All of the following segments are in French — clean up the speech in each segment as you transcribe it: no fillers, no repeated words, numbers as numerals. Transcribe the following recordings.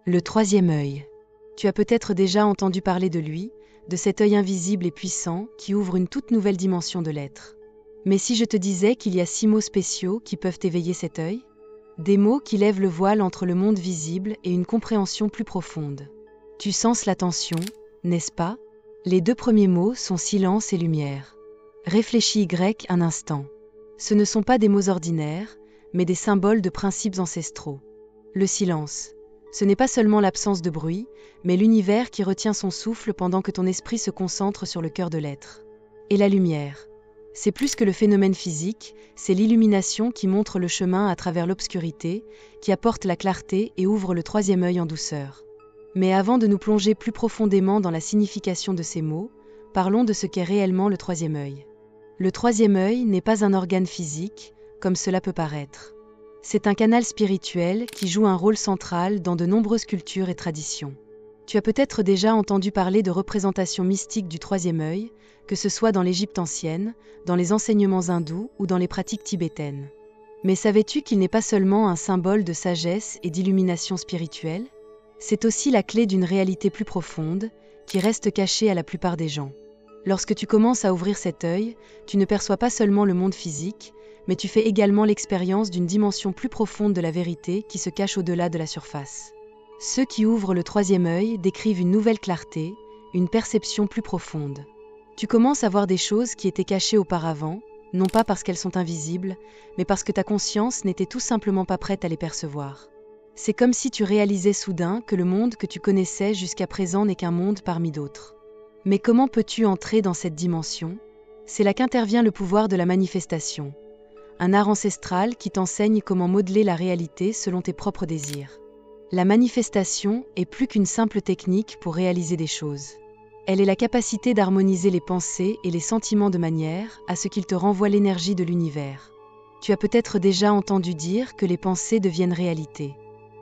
Le troisième œil. Tu as peut-être déjà entendu parler de lui, de cet œil invisible et puissant qui ouvre une toute nouvelle dimension de l'être. Mais si je te disais qu'il y a 6 mots spéciaux qui peuvent éveiller cet œil? Des mots qui lèvent le voile entre le monde visible et une compréhension plus profonde. Tu senses la tension, n'est-ce pas? Les 2 premiers mots sont silence et lumière. Réfléchis un instant. Ce ne sont pas des mots ordinaires, mais des symboles de principes ancestraux. Le silence. Ce n'est pas seulement l'absence de bruit, mais l'univers qui retient son souffle pendant que ton esprit se concentre sur le cœur de l'être. Et la lumière. C'est plus que le phénomène physique, c'est l'illumination qui montre le chemin à travers l'obscurité, qui apporte la clarté et ouvre le troisième œil en douceur. Mais avant de nous plonger plus profondément dans la signification de ces mots, parlons de ce qu'est réellement le troisième œil. Le troisième œil n'est pas un organe physique, comme cela peut paraître. C'est un canal spirituel qui joue un rôle central dans de nombreuses cultures et traditions. Tu as peut-être déjà entendu parler de représentations mystiques du troisième œil, que ce soit dans l'Égypte ancienne, dans les enseignements hindous ou dans les pratiques tibétaines. Mais savais-tu qu'il n'est pas seulement un symbole de sagesse et d'illumination spirituelle? C'est aussi la clé d'une réalité plus profonde, qui reste cachée à la plupart des gens. Lorsque tu commences à ouvrir cet œil, tu ne perçois pas seulement le monde physique, mais tu fais également l'expérience d'une dimension plus profonde de la vérité qui se cache au-delà de la surface. Ceux qui ouvrent le troisième œil décrivent une nouvelle clarté, une perception plus profonde. Tu commences à voir des choses qui étaient cachées auparavant, non pas parce qu'elles sont invisibles, mais parce que ta conscience n'était tout simplement pas prête à les percevoir. C'est comme si tu réalisais soudain que le monde que tu connaissais jusqu'à présent n'est qu'un monde parmi d'autres. Mais comment peux-tu entrer dans cette dimension? C'est là qu'intervient le pouvoir de la manifestation. Un art ancestral qui t'enseigne comment modeler la réalité selon tes propres désirs. La manifestation est plus qu'une simple technique pour réaliser des choses. Elle est la capacité d'harmoniser les pensées et les sentiments de manière à ce qu'ils te renvoient l'énergie de l'univers. Tu as peut-être déjà entendu dire que les pensées deviennent réalité.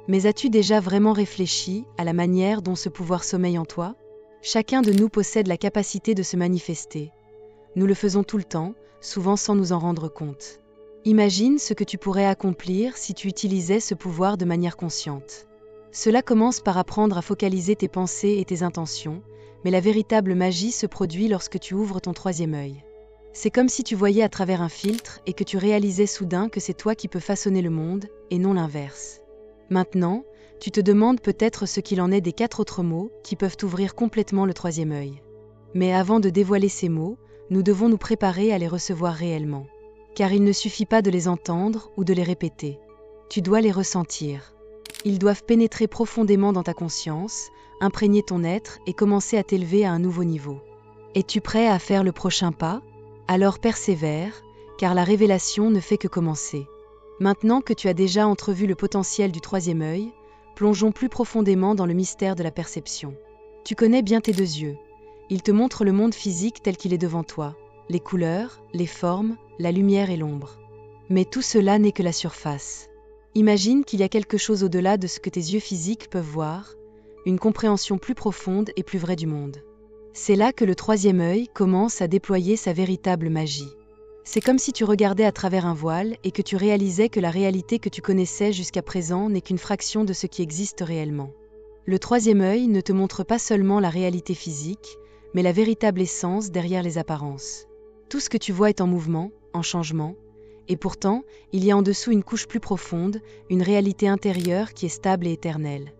Mais as-tu déjà vraiment réfléchi à la manière dont ce pouvoir sommeille en toi? Chacun de nous possède la capacité de se manifester. Nous le faisons tout le temps, souvent sans nous en rendre compte. Imagine ce que tu pourrais accomplir si tu utilisais ce pouvoir de manière consciente. Cela commence par apprendre à focaliser tes pensées et tes intentions, mais la véritable magie se produit lorsque tu ouvres ton troisième œil. C'est comme si tu voyais à travers un filtre et que tu réalisais soudain que c'est toi qui peux façonner le monde, et non l'inverse. Maintenant, tu te demandes peut-être ce qu'il en est des 4 autres mots qui peuvent ouvrir complètement le troisième œil. Mais avant de dévoiler ces mots, nous devons nous préparer à les recevoir réellement. Car il ne suffit pas de les entendre ou de les répéter. Tu dois les ressentir. Ils doivent pénétrer profondément dans ta conscience, imprégner ton être et commencer à t'élever à un nouveau niveau. Es-tu prêt à faire le prochain pas? Alors persévère, car la révélation ne fait que commencer. Maintenant que tu as déjà entrevu le potentiel du troisième œil, plongeons plus profondément dans le mystère de la perception. Tu connais bien tes 2 yeux. Ils te montrent le monde physique tel qu'il est devant toi. Les couleurs, les formes, la lumière et l'ombre. Mais tout cela n'est que la surface. Imagine qu'il y a quelque chose au-delà de ce que tes yeux physiques peuvent voir, une compréhension plus profonde et plus vraie du monde. C'est là que le troisième œil commence à déployer sa véritable magie. C'est comme si tu regardais à travers un voile et que tu réalisais que la réalité que tu connaissais jusqu'à présent n'est qu'une fraction de ce qui existe réellement. Le troisième œil ne te montre pas seulement la réalité physique, mais la véritable essence derrière les apparences. Tout ce que tu vois est en mouvement, en changement, et pourtant, il y a en dessous une couche plus profonde, une réalité intérieure qui est stable et éternelle.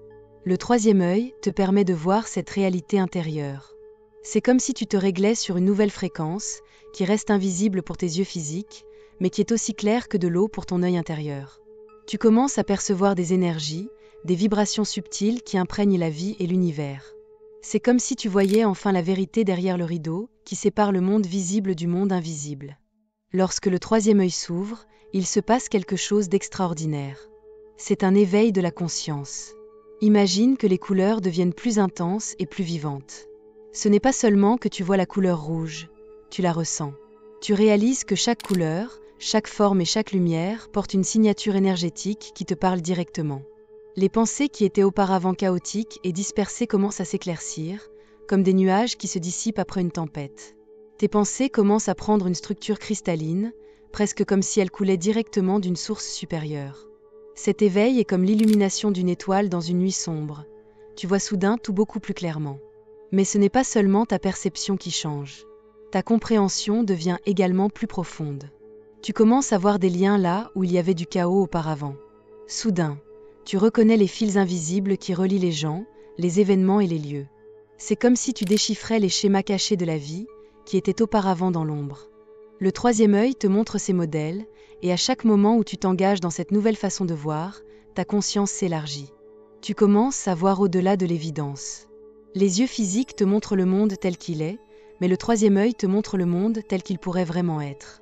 Le troisième œil te permet de voir cette réalité intérieure. C'est comme si tu te réglais sur une nouvelle fréquence, qui reste invisible pour tes yeux physiques, mais qui est aussi claire que de l'eau pour ton œil intérieur. Tu commences à percevoir des énergies, des vibrations subtiles qui imprègnent la vie et l'univers. C'est comme si tu voyais enfin la vérité derrière le rideau, qui sépare le monde visible du monde invisible. Lorsque le troisième œil s'ouvre, il se passe quelque chose d'extraordinaire. C'est un éveil de la conscience. Imagine que les couleurs deviennent plus intenses et plus vivantes. Ce n'est pas seulement que tu vois la couleur rouge, tu la ressens. Tu réalises que chaque couleur, chaque forme et chaque lumière porte une signature énergétique qui te parle directement. Les pensées qui étaient auparavant chaotiques et dispersées commencent à s'éclaircir, comme des nuages qui se dissipent après une tempête. Tes pensées commencent à prendre une structure cristalline, presque comme si elles coulaient directement d'une source supérieure. Cet éveil est comme l'illumination d'une étoile dans une nuit sombre. tu vois soudain tout beaucoup plus clairement. Mais ce n'est pas seulement ta perception qui change. Ta compréhension devient également plus profonde. Tu commences à voir des liens là où il y avait du chaos auparavant. Soudain, tu reconnais les fils invisibles qui relient les gens, les événements et les lieux. C'est comme si tu déchiffrais les schémas cachés de la vie, qui étaient auparavant dans l'ombre. Le troisième œil te montre ces modèles, et à chaque moment où tu t'engages dans cette nouvelle façon de voir, ta conscience s'élargit. Tu commences à voir au-delà de l'évidence. Les yeux physiques te montrent le monde tel qu'il est, mais le troisième œil te montre le monde tel qu'il pourrait vraiment être.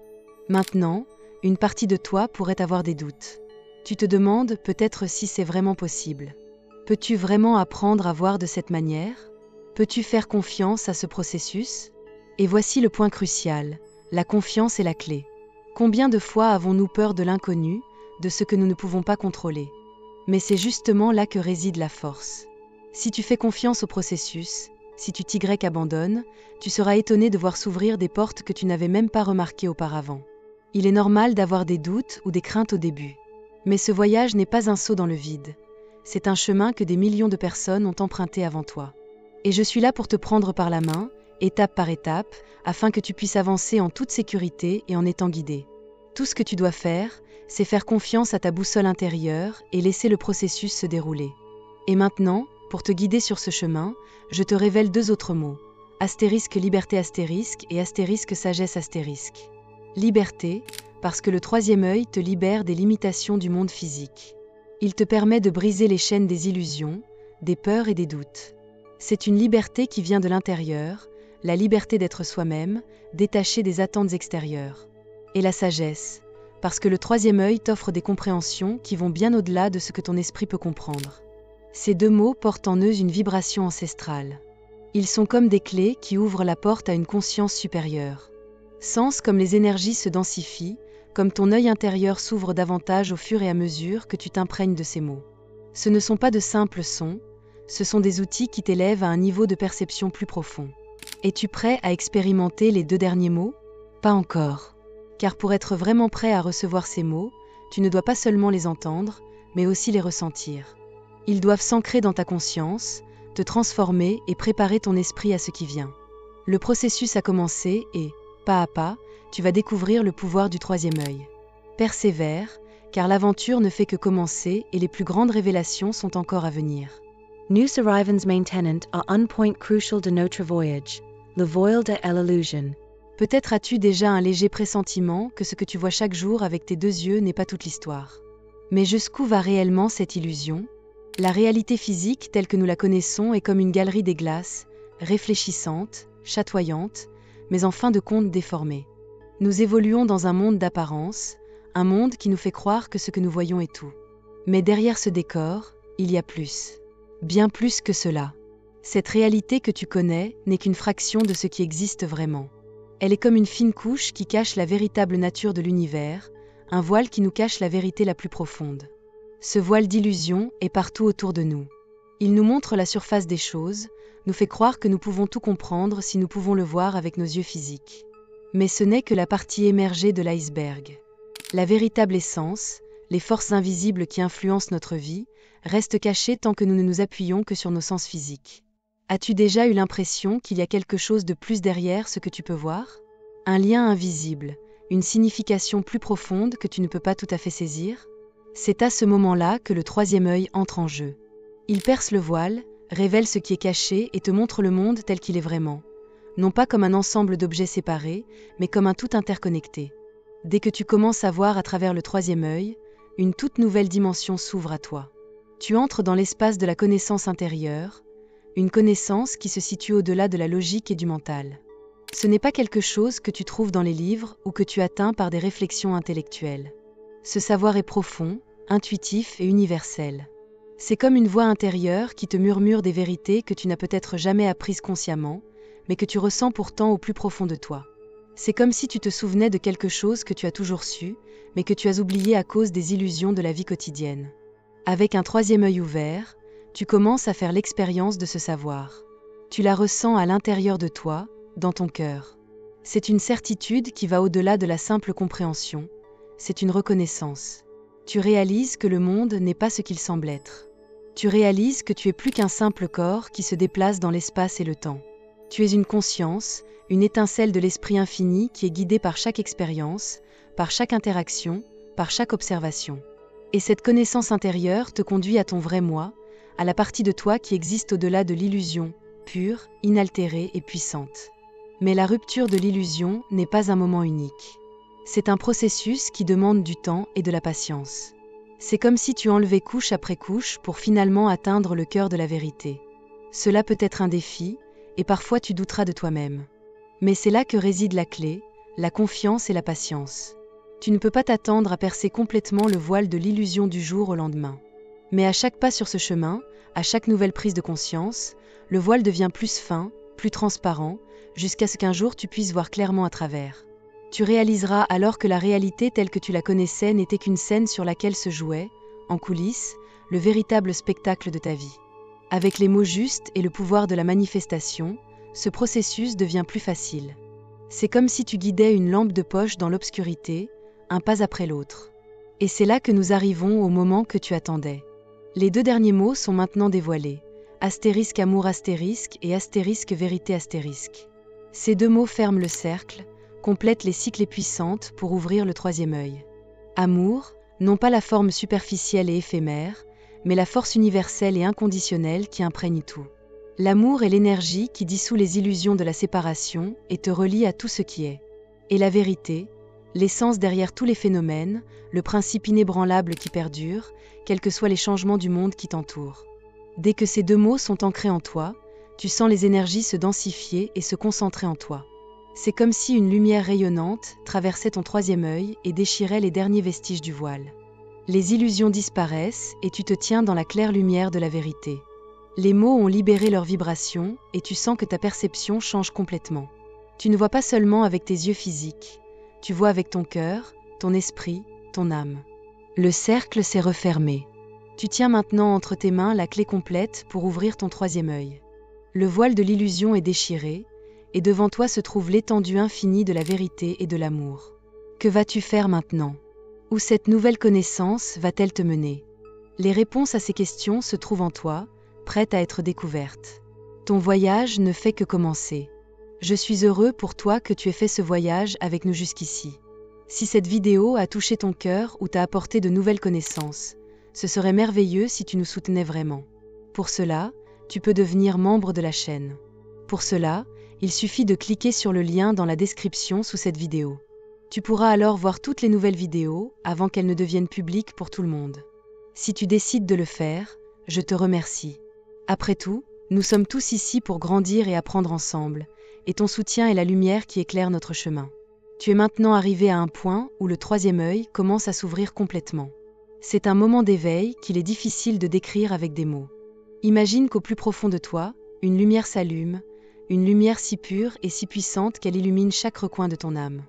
Maintenant, une partie de toi pourrait avoir des doutes. Tu te demandes peut-être si c'est vraiment possible. Peux-tu vraiment apprendre à voir de cette manière ? Peux-tu faire confiance à ce processus ? Et voici le point crucial, la confiance est la clé. Combien de fois avons-nous peur de l'inconnu, de ce que nous ne pouvons pas contrôler ? Mais c'est justement là que réside la force. Si tu fais confiance au processus, si tu abandonnes, tu seras étonné de voir s'ouvrir des portes que tu n'avais même pas remarquées auparavant. Il est normal d'avoir des doutes ou des craintes au début. Mais ce voyage n'est pas un saut dans le vide. C'est un chemin que des millions de personnes ont emprunté avant toi. Et je suis là pour te prendre par la main, étape par étape, afin que tu puisses avancer en toute sécurité et en étant guidé. Tout ce que tu dois faire, c'est faire confiance à ta boussole intérieure et laisser le processus se dérouler. Et maintenant, pour te guider sur ce chemin, je te révèle 2 autres mots. Astérisque liberté astérisque et astérisque sagesse astérisque. Liberté, parce que le troisième œil te libère des limitations du monde physique. Il te permet de briser les chaînes des illusions, des peurs et des doutes. C'est une liberté qui vient de l'intérieur, la liberté d'être soi-même, détachée des attentes extérieures. Et la sagesse, parce que le troisième œil t'offre des compréhensions qui vont bien au-delà de ce que ton esprit peut comprendre. Ces 2 mots portent en eux une vibration ancestrale. Ils sont comme des clés qui ouvrent la porte à une conscience supérieure. Sens comme les énergies se densifient, comme ton œil intérieur s'ouvre davantage au fur et à mesure que tu t'imprègnes de ces mots. Ce ne sont pas de simples sons, ce sont des outils qui t'élèvent à un niveau de perception plus profond. Es-tu prêt à expérimenter les 2 derniers mots ? Pas encore. Car pour être vraiment prêt à recevoir ces mots, tu ne dois pas seulement les entendre, mais aussi les ressentir. Ils doivent s'ancrer dans ta conscience, te transformer et préparer ton esprit à ce qui vient. Le processus a commencé et, pas à pas, tu vas découvrir le pouvoir du troisième œil. Persévère, car l'aventure ne fait que commencer et les plus grandes révélations sont encore à venir. Nous arrivons maintenant à un point crucial de notre voyage, le voile de l'illusion. Peut-être as-tu déjà un léger pressentiment que ce que tu vois chaque jour avec tes 2 yeux n'est pas toute l'histoire. Mais jusqu'où va réellement cette illusion ? La réalité physique telle que nous la connaissons est comme une galerie des glaces, réfléchissante, chatoyante, mais en fin de compte déformée. Nous évoluons dans un monde d'apparence, un monde qui nous fait croire que ce que nous voyons est tout. Mais derrière ce décor, il y a plus. Bien plus que cela. Cette réalité que tu connais n'est qu'une fraction de ce qui existe vraiment. Elle est comme une fine couche qui cache la véritable nature de l'univers, un voile qui nous cache la vérité la plus profonde. Ce voile d'illusion est partout autour de nous. Il nous montre la surface des choses, nous fait croire que nous pouvons tout comprendre si nous pouvons le voir avec nos yeux physiques. Mais ce n'est que la partie émergée de l'iceberg. La véritable essence, les forces invisibles qui influencent notre vie, restent cachées tant que nous ne nous appuyons que sur nos sens physiques. As-tu déjà eu l'impression qu'il y a quelque chose de plus derrière ce que tu peux voir ? Un lien invisible, une signification plus profonde que tu ne peux pas tout à fait saisir ? C'est à ce moment-là que le troisième œil entre en jeu. Il perce le voile, révèle ce qui est caché et te montre le monde tel qu'il est vraiment. Non pas comme un ensemble d'objets séparés, mais comme un tout interconnecté. Dès que tu commences à voir à travers le troisième œil, une toute nouvelle dimension s'ouvre à toi. Tu entres dans l'espace de la connaissance intérieure, une connaissance qui se situe au-delà de la logique et du mental. Ce n'est pas quelque chose que tu trouves dans les livres ou que tu atteins par des réflexions intellectuelles. Ce savoir est profond, intuitif et universel. C'est comme une voix intérieure qui te murmure des vérités que tu n'as peut-être jamais apprises consciemment, mais que tu ressens pourtant au plus profond de toi. C'est comme si tu te souvenais de quelque chose que tu as toujours su, mais que tu as oublié à cause des illusions de la vie quotidienne. Avec un troisième œil ouvert, tu commences à faire l'expérience de ce savoir. Tu la ressens à l'intérieur de toi, dans ton cœur. C'est une certitude qui va au-delà de la simple compréhension, c'est une reconnaissance. Tu réalises que le monde n'est pas ce qu'il semble être. Tu réalises que tu es plus qu'un simple corps qui se déplace dans l'espace et le temps. Tu es une conscience, une étincelle de l'esprit infini qui est guidée par chaque expérience, par chaque interaction, par chaque observation. Et cette connaissance intérieure te conduit à ton vrai moi, à la partie de toi qui existe au-delà de l'illusion, pure, inaltérée et puissante. Mais la rupture de l'illusion n'est pas un moment unique. C'est un processus qui demande du temps et de la patience. C'est comme si tu enlevais couche après couche pour finalement atteindre le cœur de la vérité. Cela peut être un défi, et parfois tu douteras de toi-même. Mais c'est là que réside la clé, la confiance et la patience. Tu ne peux pas t'attendre à percer complètement le voile de l'illusion du jour au lendemain. Mais à chaque pas sur ce chemin, à chaque nouvelle prise de conscience, le voile devient plus fin, plus transparent, jusqu'à ce qu'un jour tu puisses voir clairement à travers. Tu réaliseras alors que la réalité telle que tu la connaissais n'était qu'une scène sur laquelle se jouait, en coulisses, le véritable spectacle de ta vie. Avec les mots justes et le pouvoir de la manifestation, ce processus devient plus facile. C'est comme si tu guidais une lampe de poche dans l'obscurité, un pas après l'autre. Et c'est là que nous arrivons au moment que tu attendais. Les 2 derniers mots sont maintenant dévoilés. Astérisque amour astérisque et astérisque vérité astérisque. Ces 2 mots ferment le cercle, complètent les cycles et puissantes pour ouvrir le 3e œil. Amour, non pas la forme superficielle et éphémère, mais la force universelle et inconditionnelle qui imprègne tout. L'amour est l'énergie qui dissout les illusions de la séparation et te relie à tout ce qui est. Et la vérité, l'essence derrière tous les phénomènes, le principe inébranlable qui perdure, quels que soient les changements du monde qui t'entoure. Dès que ces 2 mots sont ancrés en toi, tu sens les énergies se densifier et se concentrer en toi. C'est comme si une lumière rayonnante traversait ton 3e œil et déchirait les derniers vestiges du voile. Les illusions disparaissent et tu te tiens dans la claire lumière de la vérité. Les mots ont libéré leurs vibrations et tu sens que ta perception change complètement. Tu ne vois pas seulement avec tes yeux physiques, tu vois avec ton cœur, ton esprit, ton âme. Le cercle s'est refermé. Tu tiens maintenant entre tes mains la clé complète pour ouvrir ton 3e œil. Le voile de l'illusion est déchiré, et devant toi se trouve l'étendue infinie de la vérité et de l'amour. Que vas-tu faire maintenant? Où cette nouvelle connaissance va-t-elle te mener? Les réponses à ces questions se trouvent en toi, prêtes à être découvertes. Ton voyage ne fait que commencer. Je suis heureux pour toi que tu aies fait ce voyage avec nous jusqu'ici. Si cette vidéo a touché ton cœur ou t'a apporté de nouvelles connaissances, ce serait merveilleux si tu nous soutenais vraiment. Pour cela, tu peux devenir membre de la chaîne. Pour cela, il suffit de cliquer sur le lien dans la description sous cette vidéo. Tu pourras alors voir toutes les nouvelles vidéos avant qu'elles ne deviennent publiques pour tout le monde. Si tu décides de le faire, je te remercie. Après tout, nous sommes tous ici pour grandir et apprendre ensemble, et ton soutien est la lumière qui éclaire notre chemin. Tu es maintenant arrivé à un point où le 3e œil commence à s'ouvrir complètement. C'est un moment d'éveil qu'il est difficile de décrire avec des mots. Imagine qu'au plus profond de toi, une lumière s'allume, une lumière si pure et si puissante qu'elle illumine chaque recoin de ton âme.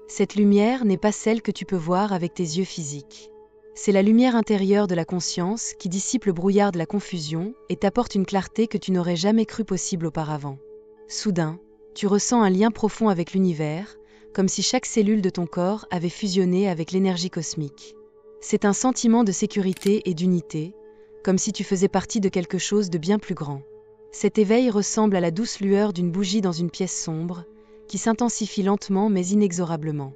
Cette lumière n'est pas celle que tu peux voir avec tes yeux physiques. C'est la lumière intérieure de la conscience qui dissipe le brouillard de la confusion et t'apporte une clarté que tu n'aurais jamais cru possible auparavant. Soudain, tu ressens un lien profond avec l'univers, comme si chaque cellule de ton corps avait fusionné avec l'énergie cosmique. C'est un sentiment de sécurité et d'unité, comme si tu faisais partie de quelque chose de bien plus grand. Cet éveil ressemble à la douce lueur d'une bougie dans une pièce sombre, qui s'intensifie lentement mais inexorablement.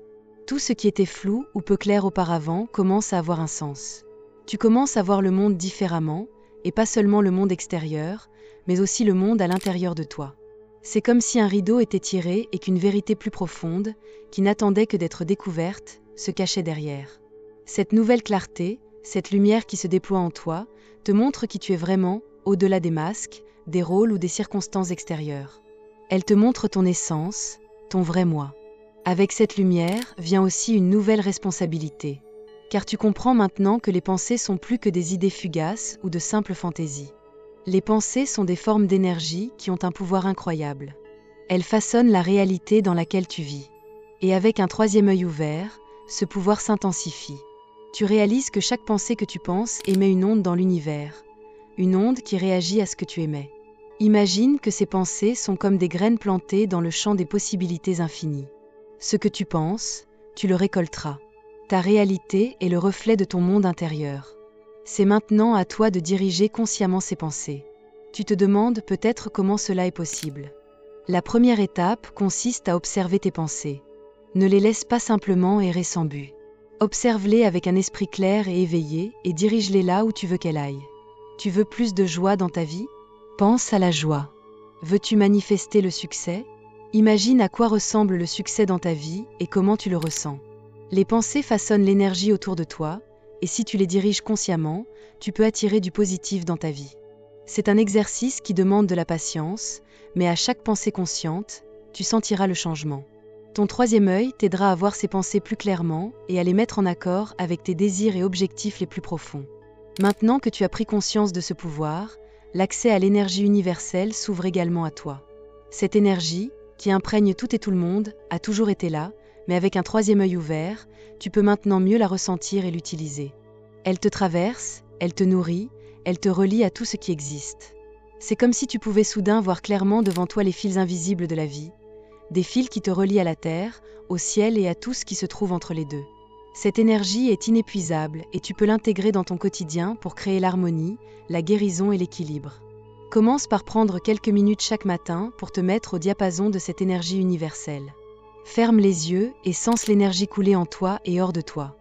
Tout ce qui était flou ou peu clair auparavant commence à avoir un sens. Tu commences à voir le monde différemment, et pas seulement le monde extérieur, mais aussi le monde à l'intérieur de toi. C'est comme si un rideau était tiré et qu'une vérité plus profonde, qui n'attendait que d'être découverte, se cachait derrière. Cette nouvelle clarté, cette lumière qui se déploie en toi, te montre qui tu es vraiment, au-delà des masques, des rôles ou des circonstances extérieures. Elle te montre ton essence, ton vrai moi. Avec cette lumière vient aussi une nouvelle responsabilité, car tu comprends maintenant que les pensées sont plus que des idées fugaces ou de simples fantaisies. Les pensées sont des formes d'énergie qui ont un pouvoir incroyable. Elles façonnent la réalité dans laquelle tu vis. Et avec un 3e œil ouvert, ce pouvoir s'intensifie. Tu réalises que chaque pensée que tu penses émet une onde dans l'univers, une onde qui réagit à ce que tu émets. Imagine que ces pensées sont comme des graines plantées dans le champ des possibilités infinies. Ce que tu penses, tu le récolteras. Ta réalité est le reflet de ton monde intérieur. C'est maintenant à toi de diriger consciemment ces pensées. Tu te demandes peut-être comment cela est possible. La première étape consiste à observer tes pensées. Ne les laisse pas simplement errer sans but. Observe-les avec un esprit clair et éveillé et dirige-les là où tu veux qu'elles aillent. Tu veux plus de joie dans ta vie? Pense à la joie. Veux-tu manifester le succès? Imagine à quoi ressemble le succès dans ta vie et comment tu le ressens. Les pensées façonnent l'énergie autour de toi, et si tu les diriges consciemment, tu peux attirer du positif dans ta vie. C'est un exercice qui demande de la patience, mais à chaque pensée consciente, tu sentiras le changement. Ton troisième œil t'aidera à voir ces pensées plus clairement et à les mettre en accord avec tes désirs et objectifs les plus profonds. Maintenant que tu as pris conscience de ce pouvoir, l'accès à l'énergie universelle s'ouvre également à toi. Cette énergie, qui imprègne tout et tout le monde, a toujours été là, mais avec un troisième œil ouvert, tu peux maintenant mieux la ressentir et l'utiliser. Elle te traverse, elle te nourrit, elle te relie à tout ce qui existe. C'est comme si tu pouvais soudain voir clairement devant toi les fils invisibles de la vie, des fils qui te relient à la terre, au ciel et à tout ce qui se trouve entre les deux. Cette énergie est inépuisable et tu peux l'intégrer dans ton quotidien pour créer l'harmonie, la guérison et l'équilibre. Commence par prendre quelques minutes chaque matin pour te mettre au diapason de cette énergie universelle. Ferme les yeux et sens l'énergie couler en toi et hors de toi.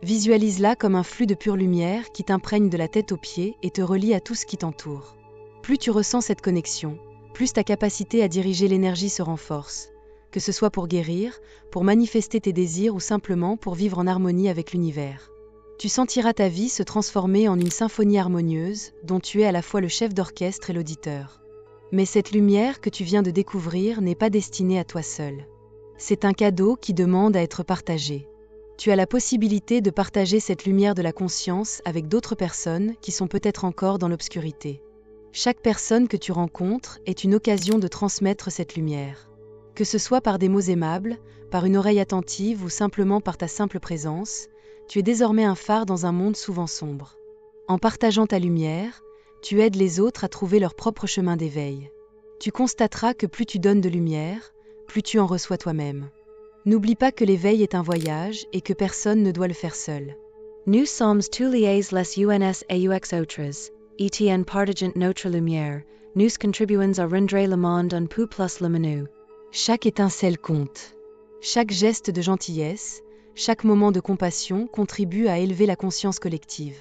Visualise-la comme un flux de pure lumière qui t'imprègne de la tête aux pieds et te relie à tout ce qui t'entoure. Plus tu ressens cette connexion, plus ta capacité à diriger l'énergie se renforce, que ce soit pour guérir, pour manifester tes désirs ou simplement pour vivre en harmonie avec l'univers. Tu sentiras ta vie se transformer en une symphonie harmonieuse dont tu es à la fois le chef d'orchestre et l'auditeur. Mais cette lumière que tu viens de découvrir n'est pas destinée à toi seul. C'est un cadeau qui demande à être partagé. Tu as la possibilité de partager cette lumière de la conscience avec d'autres personnes qui sont peut-être encore dans l'obscurité. Chaque personne que tu rencontres est une occasion de transmettre cette lumière. Que ce soit par des mots aimables, par une oreille attentive ou simplement par ta simple présence, tu es désormais un phare dans un monde souvent sombre. En partageant ta lumière, tu aides les autres à trouver leur propre chemin d'éveil. Tu constateras que plus tu donnes de lumière, plus tu en reçois toi-même. N'oublie pas que l'éveil est un voyage et que personne ne doit le faire seul. Nous sommes tous les les uns aux autres, et en partageant notre lumière, nous contribuons à rendre le monde un peu plus lumineux. Chaque étincelle compte. Chaque geste de gentillesse, chaque moment de compassion contribue à élever la conscience collective.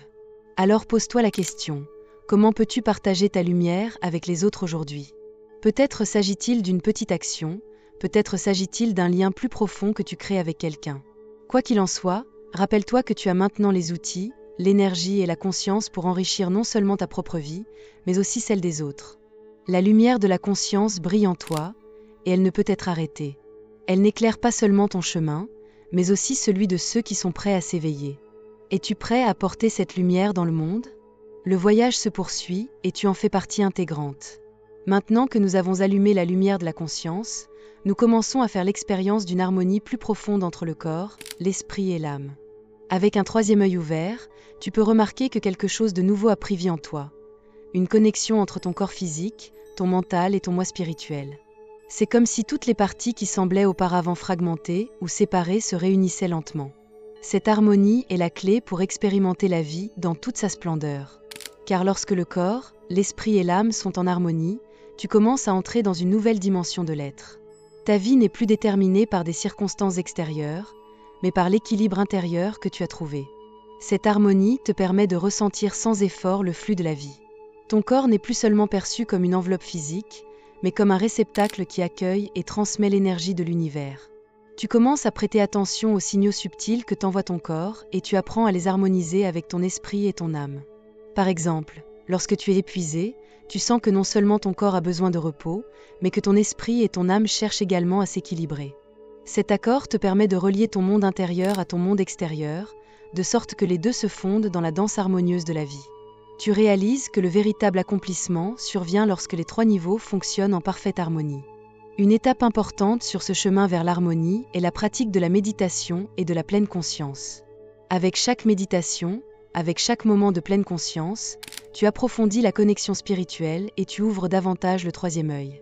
Alors pose-toi la question, comment peux-tu partager ta lumière avec les autres aujourd'hui? Peut-être s'agit-il d'une petite action, peut-être s'agit-il d'un lien plus profond que tu crées avec quelqu'un. Quoi qu'il en soit, rappelle-toi que tu as maintenant les outils, l'énergie et la conscience pour enrichir non seulement ta propre vie, mais aussi celle des autres. La lumière de la conscience brille en toi, et elle ne peut être arrêtée. Elle n'éclaire pas seulement ton chemin, mais aussi celui de ceux qui sont prêts à s'éveiller. Es-tu prêt à porter cette lumière dans le monde? Le voyage se poursuit et tu en fais partie intégrante. Maintenant que nous avons allumé la lumière de la conscience, nous commençons à faire l'expérience d'une harmonie plus profonde entre le corps, l'esprit et l'âme. Avec un troisième œil ouvert, tu peux remarquer que quelque chose de nouveau a pris vie en toi. Une connexion entre ton corps physique, ton mental et ton moi spirituel. C'est comme si toutes les parties qui semblaient auparavant fragmentées ou séparées se réunissaient lentement. Cette harmonie est la clé pour expérimenter la vie dans toute sa splendeur. Car lorsque le corps, l'esprit et l'âme sont en harmonie, tu commences à entrer dans une nouvelle dimension de l'être. Ta vie n'est plus déterminée par des circonstances extérieures, mais par l'équilibre intérieur que tu as trouvé. Cette harmonie te permet de ressentir sans effort le flux de la vie. Ton corps n'est plus seulement perçu comme une enveloppe physique, mais comme un réceptacle qui accueille et transmet l'énergie de l'univers. Tu commences à prêter attention aux signaux subtils que t'envoie ton corps et tu apprends à les harmoniser avec ton esprit et ton âme. Par exemple, lorsque tu es épuisé, tu sens que non seulement ton corps a besoin de repos, mais que ton esprit et ton âme cherchent également à s'équilibrer. Cet accord te permet de relier ton monde intérieur à ton monde extérieur, de sorte que les deux se fondent dans la danse harmonieuse de la vie. Tu réalises que le véritable accomplissement survient lorsque les trois niveaux fonctionnent en parfaite harmonie. Une étape importante sur ce chemin vers l'harmonie est la pratique de la méditation et de la pleine conscience. Avec chaque méditation, avec chaque moment de pleine conscience, tu approfondis la connexion spirituelle et tu ouvres davantage le troisième œil.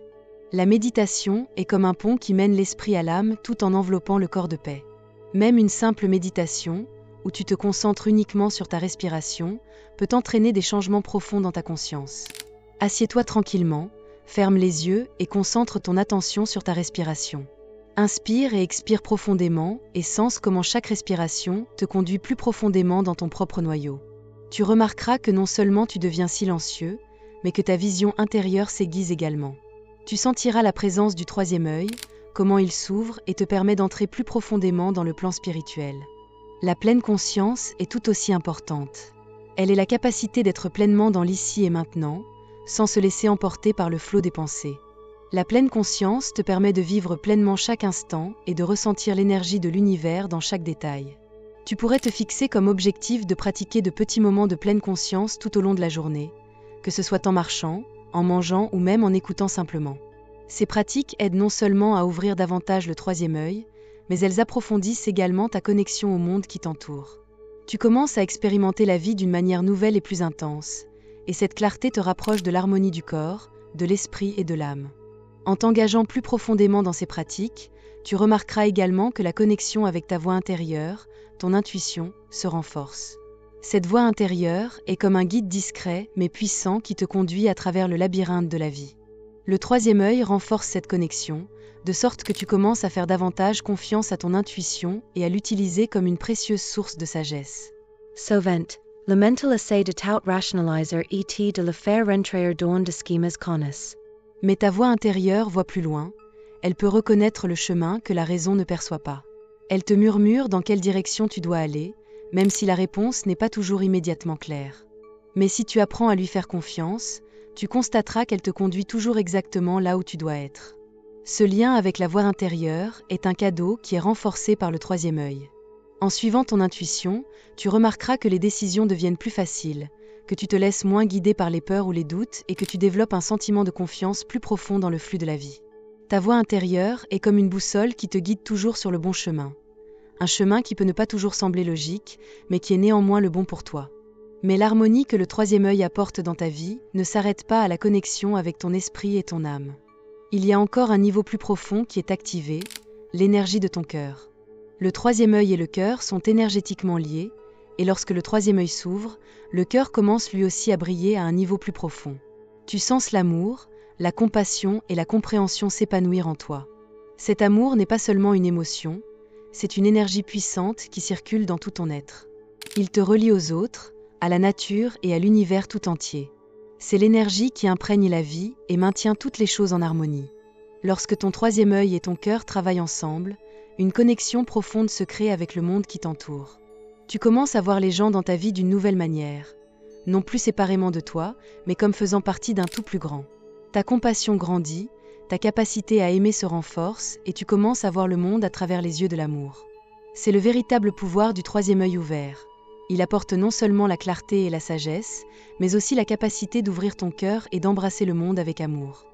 La méditation est comme un pont qui mène l'esprit à l'âme tout en enveloppant le corps de paix. Même une simple méditation, où où tu te concentres uniquement sur ta respiration, peut entraîner des changements profonds dans ta conscience. Assieds-toi tranquillement, ferme les yeux et concentre ton attention sur ta respiration. Inspire et expire profondément et sens comment chaque respiration te conduit plus profondément dans ton propre noyau. Tu remarqueras que non seulement tu deviens silencieux, mais que ta vision intérieure s'aiguise également. Tu sentiras la présence du troisième œil, comment il s'ouvre et te permet d'entrer plus profondément dans le plan spirituel. La pleine conscience est tout aussi importante. Elle est la capacité d'être pleinement dans l'ici et maintenant, sans se laisser emporter par le flot des pensées. La pleine conscience te permet de vivre pleinement chaque instant et de ressentir l'énergie de l'univers dans chaque détail. Tu pourrais te fixer comme objectif de pratiquer de petits moments de pleine conscience tout au long de la journée, que ce soit en marchant, en mangeant ou même en écoutant simplement. Ces pratiques aident non seulement à ouvrir davantage le troisième œil, mais elles approfondissent également ta connexion au monde qui t'entoure. Tu commences à expérimenter la vie d'une manière nouvelle et plus intense, et cette clarté te rapproche de l'harmonie du corps, de l'esprit et de l'âme. En t'engageant plus profondément dans ces pratiques, tu remarqueras également que la connexion avec ta voix intérieure, ton intuition, se renforce. Cette voix intérieure est comme un guide discret mais puissant qui te conduit à travers le labyrinthe de la vie. Le troisième œil renforce cette connexion, de sorte que tu commences à faire davantage confiance à ton intuition et à l'utiliser comme une précieuse source de sagesse. Sovent, le mental essaie de tout rationaliser et de le faire rentrer dans des schemas connais. Mais ta voix intérieure voit plus loin, elle peut reconnaître le chemin que la raison ne perçoit pas. Elle te murmure dans quelle direction tu dois aller, même si la réponse n'est pas toujours immédiatement claire. Mais si tu apprends à lui faire confiance, tu constateras qu'elle te conduit toujours exactement là où tu dois être. Ce lien avec la voix intérieure est un cadeau qui est renforcé par le troisième œil. En suivant ton intuition, tu remarqueras que les décisions deviennent plus faciles, que tu te laisses moins guider par les peurs ou les doutes et que tu développes un sentiment de confiance plus profond dans le flux de la vie. Ta voix intérieure est comme une boussole qui te guide toujours sur le bon chemin. Un chemin qui peut ne pas toujours sembler logique, mais qui est néanmoins le bon pour toi. Mais l'harmonie que le troisième œil apporte dans ta vie ne s'arrête pas à la connexion avec ton esprit et ton âme. Il y a encore un niveau plus profond qui est activé, l'énergie de ton cœur. Le troisième œil et le cœur sont énergétiquement liés, et lorsque le troisième œil s'ouvre, le cœur commence lui aussi à briller à un niveau plus profond. Tu sens l'amour, la compassion et la compréhension s'épanouir en toi. Cet amour n'est pas seulement une émotion, c'est une énergie puissante qui circule dans tout ton être. Il te relie aux autres, à la nature et à l'univers tout entier. C'est l'énergie qui imprègne la vie et maintient toutes les choses en harmonie. Lorsque ton troisième œil et ton cœur travaillent ensemble, une connexion profonde se crée avec le monde qui t'entoure. Tu commences à voir les gens dans ta vie d'une nouvelle manière, non plus séparément de toi, mais comme faisant partie d'un tout plus grand. Ta compassion grandit, ta capacité à aimer se renforce et tu commences à voir le monde à travers les yeux de l'amour. C'est le véritable pouvoir du troisième œil ouvert. Il apporte non seulement la clarté et la sagesse, mais aussi la capacité d'ouvrir ton cœur et d'embrasser le monde avec amour.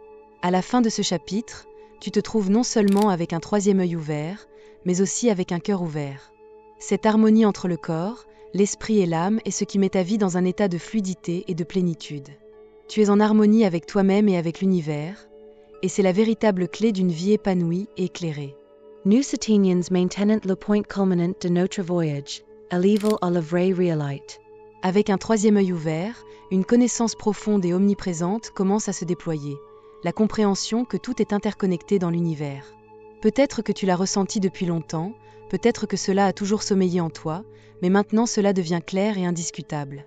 À la fin de ce chapitre, tu te trouves non seulement avec un troisième œil ouvert, mais aussi avec un cœur ouvert. Cette harmonie entre le corps, l'esprit et l'âme est ce qui met ta vie dans un état de fluidité et de plénitude. Tu es en harmonie avec toi-même et avec l'univers, et c'est la véritable clé d'une vie épanouie et éclairée. Nous Atenians maintiennent le point culminant de notre voyage, à l'evil à la vraie réalité. Avec un troisième œil ouvert, une connaissance profonde et omniprésente commence à se déployer, la compréhension que tout est interconnecté dans l'univers. Peut-être que tu l'as ressenti depuis longtemps, peut-être que cela a toujours sommeillé en toi, mais maintenant cela devient clair et indiscutable.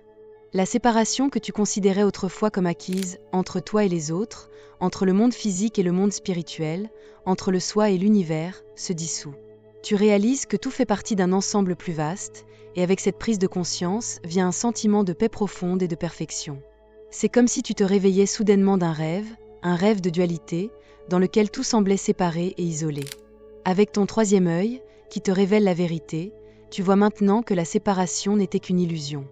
La séparation que tu considérais autrefois comme acquise entre toi et les autres, entre le monde physique et le monde spirituel, entre le soi et l'univers, se dissout. Tu réalises que tout fait partie d'un ensemble plus vaste, et avec cette prise de conscience vient un sentiment de paix profonde et de perfection. C'est comme si tu te réveillais soudainement d'un rêve, un rêve de dualité, dans lequel tout semblait séparé et isolé. Avec ton troisième œil, qui te révèle la vérité, tu vois maintenant que la séparation n'était qu'une illusion.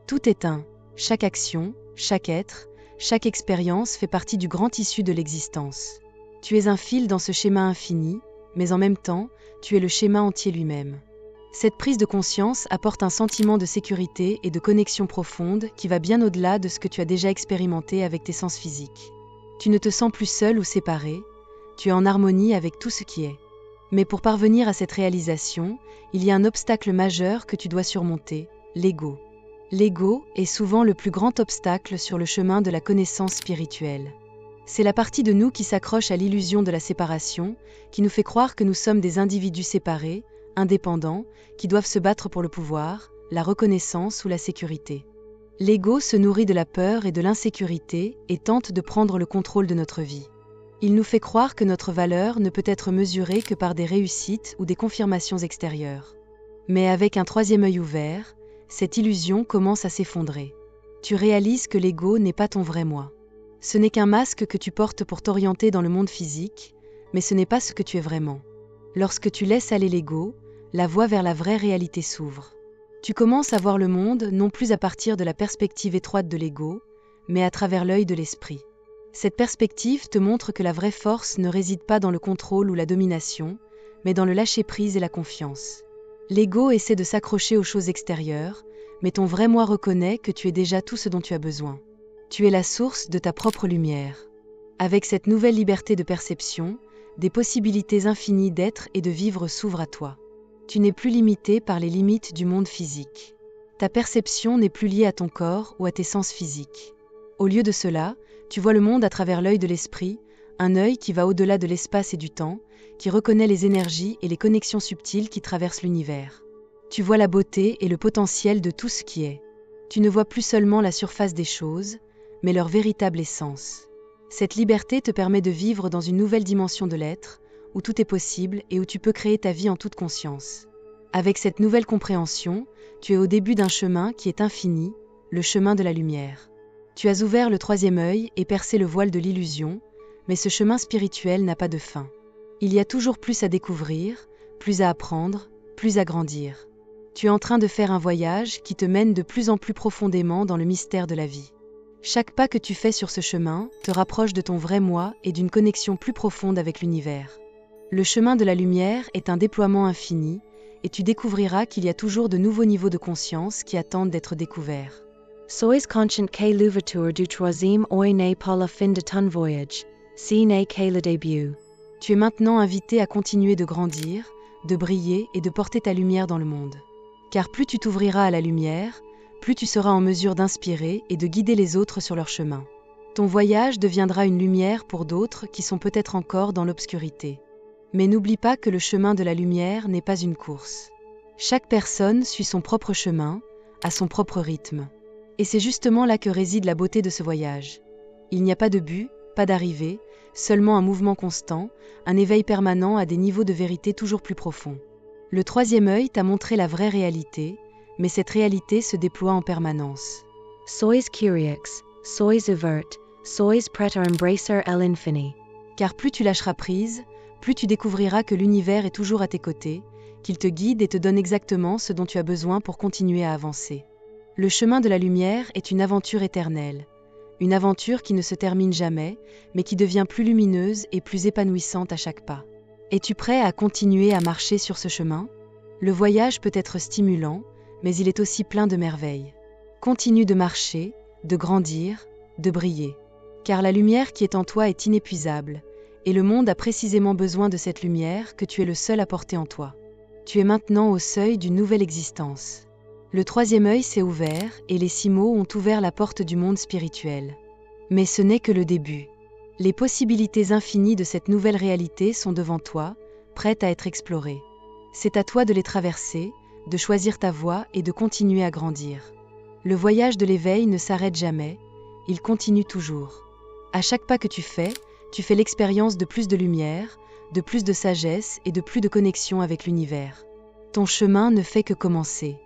Tout est un, chaque action, chaque être, chaque expérience fait partie du grand tissu de l'existence. Tu es un fil dans ce schéma infini, mais en même temps, tu es le schéma entier lui-même. Cette prise de conscience apporte un sentiment de sécurité et de connexion profonde qui va bien au-delà de ce que tu as déjà expérimenté avec tes sens physiques. Tu ne te sens plus seul ou séparé, tu es en harmonie avec tout ce qui est. Mais pour parvenir à cette réalisation, il y a un obstacle majeur que tu dois surmonter, l'ego. L'ego est souvent le plus grand obstacle sur le chemin de la connaissance spirituelle. C'est la partie de nous qui s'accroche à l'illusion de la séparation, qui nous fait croire que nous sommes des individus séparés, indépendants, qui doivent se battre pour le pouvoir, la reconnaissance ou la sécurité. L'ego se nourrit de la peur et de l'insécurité et tente de prendre le contrôle de notre vie. Il nous fait croire que notre valeur ne peut être mesurée que par des réussites ou des confirmations extérieures. Mais avec un troisième œil ouvert, cette illusion commence à s'effondrer. Tu réalises que l'ego n'est pas ton vrai moi. Ce n'est qu'un masque que tu portes pour t'orienter dans le monde physique, mais ce n'est pas ce que tu es vraiment. Lorsque tu laisses aller l'ego, la voie vers la vraie réalité s'ouvre. Tu commences à voir le monde non plus à partir de la perspective étroite de l'ego, mais à travers l'œil de l'esprit. Cette perspective te montre que la vraie force ne réside pas dans le contrôle ou la domination, mais dans le lâcher-prise et la confiance. L'ego essaie de s'accrocher aux choses extérieures, mais ton vrai moi reconnaît que tu es déjà tout ce dont tu as besoin. Tu es la source de ta propre lumière. Avec cette nouvelle liberté de perception, des possibilités infinies d'être et de vivre s'ouvrent à toi. Tu n'es plus limité par les limites du monde physique. Ta perception n'est plus liée à ton corps ou à tes sens physiques. Au lieu de cela, tu vois le monde à travers l'œil de l'esprit, un œil qui va au-delà de l'espace et du temps, qui reconnaît les énergies et les connexions subtiles qui traversent l'univers. Tu vois la beauté et le potentiel de tout ce qui est. Tu ne vois plus seulement la surface des choses, mais leur véritable essence. Cette liberté te permet de vivre dans une nouvelle dimension de l'être, où tout est possible et où tu peux créer ta vie en toute conscience. Avec cette nouvelle compréhension, tu es au début d'un chemin qui est infini, le chemin de la lumière. Tu as ouvert le troisième œil et percé le voile de l'illusion, mais ce chemin spirituel n'a pas de fin. Il y a toujours plus à découvrir, plus à apprendre, plus à grandir. Tu es en train de faire un voyage qui te mène de plus en plus profondément dans le mystère de la vie. Chaque pas que tu fais sur ce chemin te rapproche de ton vrai moi et d'une connexion plus profonde avec l'univers. Le chemin de la lumière est un déploiement infini, et tu découvriras qu'il y a toujours de nouveaux niveaux de conscience qui attendent d'être découverts. Sois conscient que l'ouverture du troisième œil n'est pas la fin de ton voyage, ce n'est que le début. Tu es maintenant invité à continuer de grandir, de briller et de porter ta lumière dans le monde. Car plus tu t'ouvriras à la lumière, plus tu seras en mesure d'inspirer et de guider les autres sur leur chemin. Ton voyage deviendra une lumière pour d'autres qui sont peut-être encore dans l'obscurité. Mais n'oublie pas que le chemin de la lumière n'est pas une course. Chaque personne suit son propre chemin, à son propre rythme. Et c'est justement là que réside la beauté de ce voyage. Il n'y a pas de but, pas d'arrivée, seulement un mouvement constant, un éveil permanent à des niveaux de vérité toujours plus profonds. Le troisième œil t'a montré la vraie réalité, mais cette réalité se déploie en permanence. Sois curieux, sois ouvert, sois prêt à embrasser l'infini. Car plus tu lâcheras prise, plus tu découvriras que l'univers est toujours à tes côtés, qu'il te guide et te donne exactement ce dont tu as besoin pour continuer à avancer. Le chemin de la lumière est une aventure éternelle, une aventure qui ne se termine jamais, mais qui devient plus lumineuse et plus épanouissante à chaque pas. Es-tu prêt à continuer à marcher sur ce chemin ? Le voyage peut être stimulant, mais il est aussi plein de merveilles. Continue de marcher, de grandir, de briller. Car la lumière qui est en toi est inépuisable, et le monde a précisément besoin de cette lumière que tu es le seul à porter en toi. Tu es maintenant au seuil d'une nouvelle existence. Le troisième œil s'est ouvert et les 6 mots ont ouvert la porte du monde spirituel. Mais ce n'est que le début. Les possibilités infinies de cette nouvelle réalité sont devant toi, prêtes à être explorées. C'est à toi de les traverser, de choisir ta voie et de continuer à grandir. Le voyage de l'éveil ne s'arrête jamais, il continue toujours. À chaque pas que tu fais l'expérience de plus de lumière, de plus de sagesse et de plus de connexion avec l'univers. Ton chemin ne fait que commencer.